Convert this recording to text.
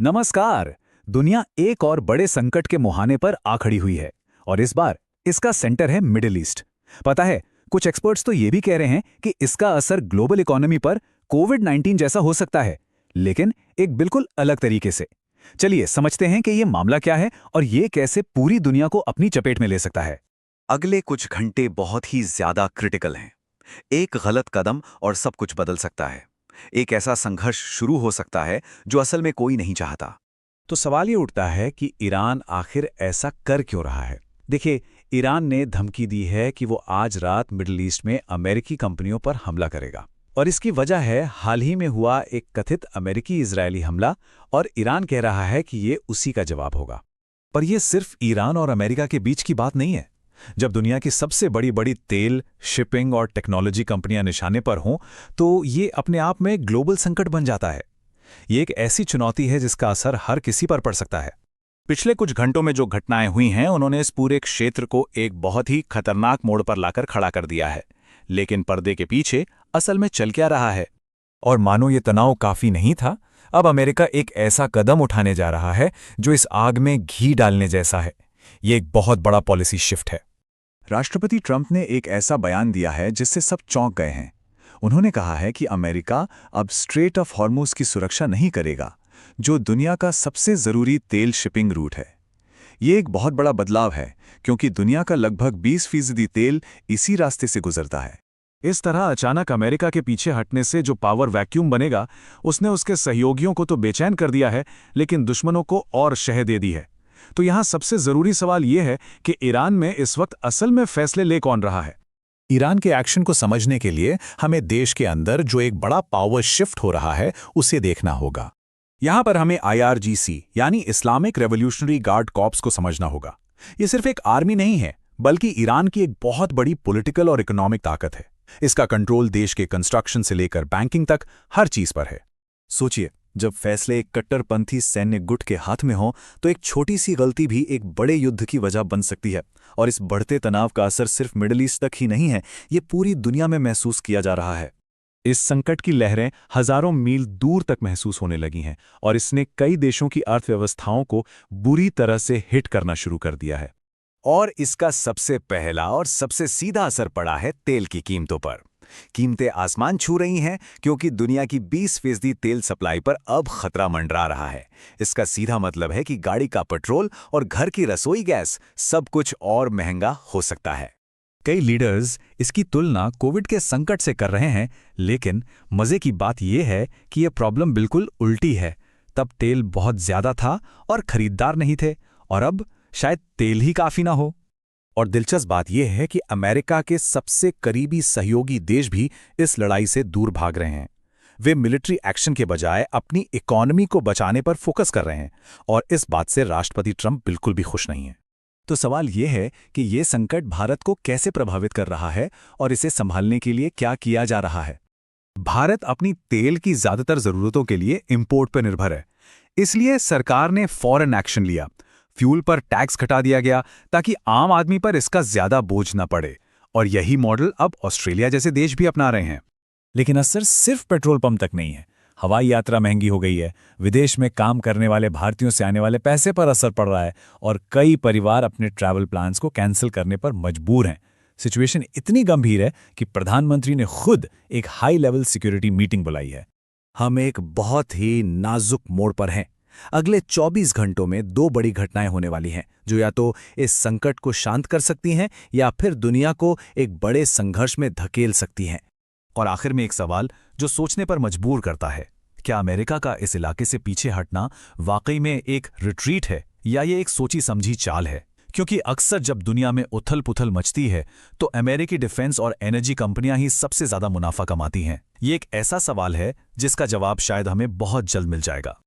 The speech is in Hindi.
नमस्कार। दुनिया एक और बड़े संकट के मुहाने पर आ खड़ी हुई है और इस बार इसका सेंटर है मिडिल ईस्ट। पता है, कुछ एक्सपर्ट्स तो ये भी कह रहे हैं कि इसका असर ग्लोबल इकोनॉमी पर कोविड-19 जैसा हो सकता है, लेकिन एक बिल्कुल अलग तरीके से। चलिए समझते हैं कि ये मामला क्या है और ये कैसे पूरी दुनिया को अपनी चपेट में ले सकता है। अगले कुछ घंटे बहुत ही ज्यादा क्रिटिकल हैं। एक गलत कदम और सब कुछ बदल सकता है। एक ऐसा संघर्ष शुरू हो सकता है जो असल में कोई नहीं चाहता। तो सवाल ये उठता है कि ईरान आखिर ऐसा कर क्यों रहा है। देखिए, ईरान ने धमकी दी है कि वो आज रात मिडिल ईस्ट में अमेरिकी कंपनियों पर हमला करेगा और इसकी वजह है हाल ही में हुआ एक कथित अमेरिकी इजरायली हमला, और ईरान कह रहा है कि ये उसी का जवाब होगा। पर यह सिर्फ ईरान और अमेरिका के बीच की बात नहीं है। जब दुनिया की सबसे बड़ी बड़ी तेल, शिपिंग और टेक्नोलॉजी कंपनियां निशाने पर हों, तो ये अपने आप में ग्लोबल संकट बन जाता है। ये एक ऐसी चुनौती है जिसका असर हर किसी पर पड़ सकता है। पिछले कुछ घंटों में जो घटनाएं हुई हैं, उन्होंने इस पूरे क्षेत्र को एक बहुत ही खतरनाक मोड़ पर लाकर खड़ा कर दिया है। लेकिन पर्दे के पीछे असल में चल क्या रहा है? और मानो ये तनाव काफी नहीं था, अब अमेरिका एक ऐसा कदम उठाने जा रहा है जो इस आग में घी डालने जैसा है। ये एक बहुत बड़ा पॉलिसी शिफ्ट है। राष्ट्रपति ट्रंप ने एक ऐसा बयान दिया है जिससे सब चौंक गए हैं। उन्होंने कहा है कि अमेरिका अब स्ट्रेट ऑफ हॉर्मुज़ की सुरक्षा नहीं करेगा, जो दुनिया का सबसे ज़रूरी तेल शिपिंग रूट है। ये एक बहुत बड़ा बदलाव है, क्योंकि दुनिया का लगभग 20% तेल इसी रास्ते से गुजरता है। इस तरह अचानक अमेरिका के पीछे हटने से जो पावर वैक्यूम बनेगा, उसने उसके सहयोगियों को तो बेचैन कर दिया है, लेकिन दुश्मनों को और शह दे दी है। तो यहाँ सबसे ज़रूरी सवाल ये है कि ईरान में इस वक्त असल में फैसले ले कौन रहा है। ईरान के एक्शन को समझने के लिए हमें देश के अंदर जो एक बड़ा पावर शिफ्ट हो रहा है उसे देखना होगा। यहाँ पर हमें IRGC यानी इस्लामिक रेवोल्यूशनरी गार्ड कॉर्प्स को समझना होगा। ये सिर्फ एक आर्मी नहीं है, बल्कि ईरान की एक बहुत बड़ी पॉलिटिकल और इकोनॉमिक ताकत है। इसका कंट्रोल देश के कंस्ट्रक्शन से लेकर बैंकिंग तक हर चीज़ पर है। सोचिए, जब फैसले एक कट्टरपंथी सैन्य गुट के हाथ में हो, तो एक छोटी सी गलती भी एक बड़े युद्ध की वजह बन सकती है। और इस बढ़ते तनाव का असर सिर्फ मिडिल ईस्ट तक ही नहीं है, ये पूरी दुनिया में महसूस किया जा रहा है। इस संकट की लहरें हजारों मील दूर तक महसूस होने लगी हैं और इसने कई देशों की अर्थव्यवस्थाओं को बुरी तरह से हिट करना शुरू कर दिया है। और इसका सबसे पहला और सबसे सीधा असर पड़ा है तेल की कीमतों पर। कीमतें आसमान छू रही हैं, क्योंकि दुनिया की 20% तेल सप्लाई पर अब खतरा मंडरा रहा है। इसका सीधा मतलब है कि गाड़ी का पेट्रोल और घर की रसोई गैस, सब कुछ और महंगा हो सकता है। कई लीडर्स इसकी तुलना कोविड के संकट से कर रहे हैं, लेकिन मजे की बात यह है कि यह प्रॉब्लम बिल्कुल उल्टी है। तब तेल बहुत ज्यादा था और खरीदार नहीं थे, और अब शायद तेल ही काफी ना हो। और दिलचस्प बात यह है कि अमेरिका के सबसे करीबी सहयोगी देश भी इस लड़ाई से दूर भाग रहे हैं। वे मिलिट्री एक्शन के बजाय अपनी इकोनॉमी को बचाने पर फोकस कर रहे हैं, और इस बात से राष्ट्रपति ट्रंप बिल्कुल भी खुश नहीं हैं। तो सवाल ये है कि ये संकट भारत को कैसे प्रभावित कर रहा है और इसे संभालने के लिए क्या किया जा रहा है। भारत अपनी तेल की ज्यादातर जरूरतों के लिए इंपोर्ट पर निर्भर है। इसलिए सरकार ने फॉरेन एक्शन लिया। फ्यूल पर टैक्स घटा दिया गया ताकि आम आदमी पर इसका ज्यादा बोझ न पड़े, और यही मॉडल अब ऑस्ट्रेलिया जैसे देश भी अपना रहे हैं। लेकिन असर सिर्फ पेट्रोल पंप तक नहीं है। हवाई यात्रा महंगी हो गई है, विदेश में काम करने वाले भारतीयों से आने वाले पैसे पर असर पड़ रहा है, और कई परिवार अपने ट्रैवल प्लान्स को कैंसिल करने पर मजबूर हैं। सिचुएशन इतनी गंभीर है कि प्रधानमंत्री ने खुद एक हाई लेवल सिक्योरिटी मीटिंग बुलाई है। हम एक बहुत ही नाजुक मोड़ पर हैं। अगले 24 घंटों में 2 बड़ी घटनाएं होने वाली हैं, जो या तो इस संकट को शांत कर सकती हैं या फिर दुनिया को एक बड़े संघर्ष में धकेल सकती हैं। और आखिर में एक सवाल जो सोचने पर मजबूर करता है, क्या अमेरिका का इस इलाके से पीछे हटना वाकई में एक रिट्रीट है, या ये एक सोची समझी चाल है? क्योंकि अक्सर जब दुनिया में उथल पुथल मचती है, तो अमेरिकी डिफेंस और एनर्जी कंपनियां ही सबसे ज्यादा मुनाफा कमाती हैं। ये एक ऐसा सवाल है जिसका जवाब शायद हमें बहुत जल्द मिल जाएगा।